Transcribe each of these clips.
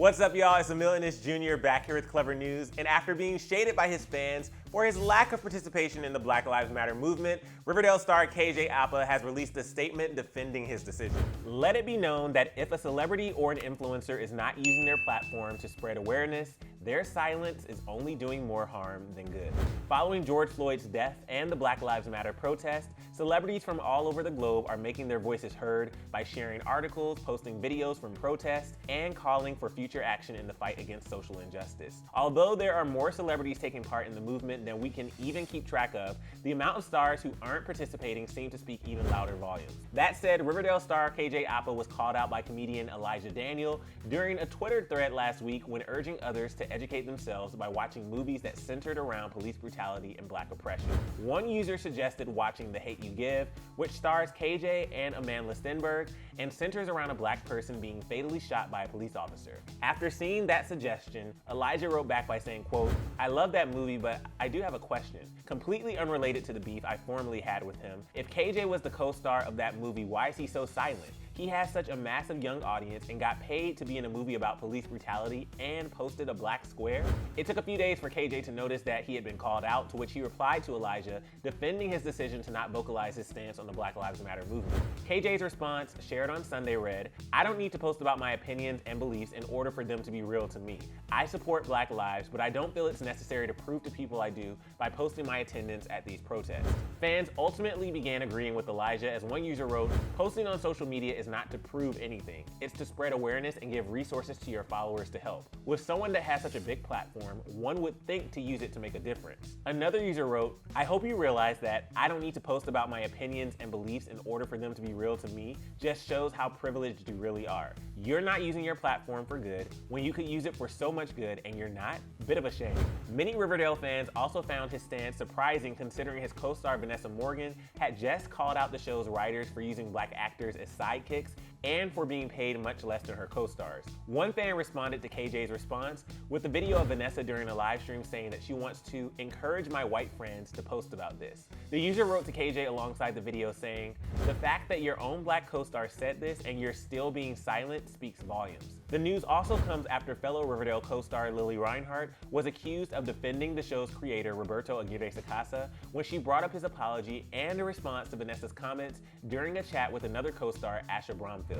What's up, y'all? It's Emile Ennis Jr. back here with Clevver News. And after being shaded by his fans for his lack of participation in the Black Lives Matter movement, Riverdale star KJ Apa has released a statement defending his decision. Let it be known that if a celebrity or an influencer is not using their platform to spread awareness, their silence is only doing more harm than good. Following George Floyd's death and the Black Lives Matter protest, celebrities from all over the globe are making their voices heard by sharing articles, posting videos from protests, and calling for future action in the fight against social injustice. Although there are more celebrities taking part in the movement than we can even keep track of, the amount of stars who aren't participating seem to speak even louder volumes. That said, Riverdale star KJ Apa was called out by comedian Elijah Daniel during a Twitter thread last week when urging others to educate themselves by watching movies that centered around police brutality and black oppression. One user suggested watching The Hate You Give, which stars KJ and Amanda Stenberg and centers around a black person being fatally shot by a police officer. After seeing that suggestion, Elijah wrote back by saying, quote, "I love that movie, but I do have a question. Completely unrelated to the beef I formerly had with him. If KJ was the co-star of that movie, why is he so silent? He has such a massive young audience and got paid to be in a movie about police brutality and posted a black square." It took a few days for KJ to notice that he had been called out, to which he replied to Elijah, defending his decision to not vocalize his stance on the Black Lives Matter movement. KJ's response, shared on Sunday, read, "I don't need to post about my opinions and beliefs in order for them to be real to me. I support Black lives, but I don't feel it's necessary to prove to people I do by posting my attendance at these protests." Fans ultimately began agreeing with Elijah, as one user wrote, "Posting on social media is not to prove anything. It's to spread awareness and give resources to your followers to help. With someone that has such a big platform, one would think to use it to make a difference." Another user wrote, "I hope you realize that I don't need to post about my opinions and beliefs in order for them to be real to me. Just shows how privileged you really are. You're not using your platform for good when you could use it for so much good, and you're not? Bit of a shame." Many Riverdale fans also found his stance surprising, considering his co-star Vanessa Morgan had just called out the show's writers for using black actors as sidekicks and for being paid much less than her co-stars. One fan responded to KJ's response with a video of Vanessa during a live stream saying that she wants to encourage my white friends to post about this. The user wrote to KJ alongside the video saying, "The fact that your own black co-star said this and you're still being silent speaks volumes." The news also comes after fellow Riverdale co-star Lily Reinhart was accused of defending the show's creator Roberto Aguirre-Sacasa when she brought up his apology and a response to Vanessa's comments during a chat with another co-star, Asha Bromfield.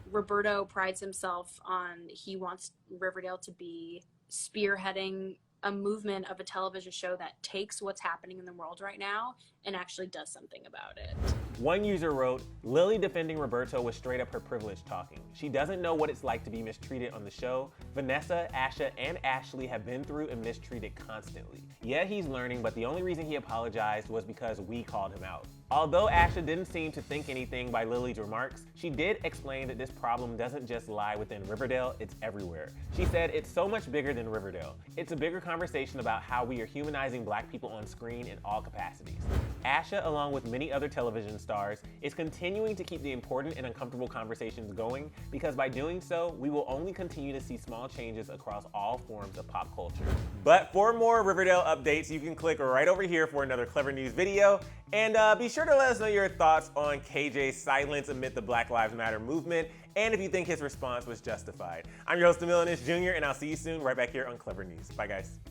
Roberto prides himself on he wants Riverdale to be spearheading a movement of a television show that takes what's happening in the world right now and actually does something about it. One user wrote, "Lily defending Roberto was straight up her privilege talking. She doesn't know what it's like to be mistreated on the show. Vanessa, Asha, and Ashley have been through and mistreated constantly. Yeah, he's learning, but the only reason he apologized was because we called him out." Although Asha didn't seem to think anything by Lily's remarks, she did explain that this problem doesn't just lie within Riverdale, it's everywhere. She said, "It's so much bigger than Riverdale. It's a bigger conversation about how we are humanizing black people on screen in all capacities." Asha, along with many other television stars, is continuing to keep the important and uncomfortable conversations going, because by doing so, we will only continue to see small changes across all forms of pop culture. But for more Riverdale updates, you can click right over here for another Clevver News video. And be sure to let us know your thoughts on KJ's silence amid the Black Lives Matter movement, and if you think his response was justified. I'm your host, Emile Ennis Jr., and I'll see you soon right back here on Clevver News. Bye, guys.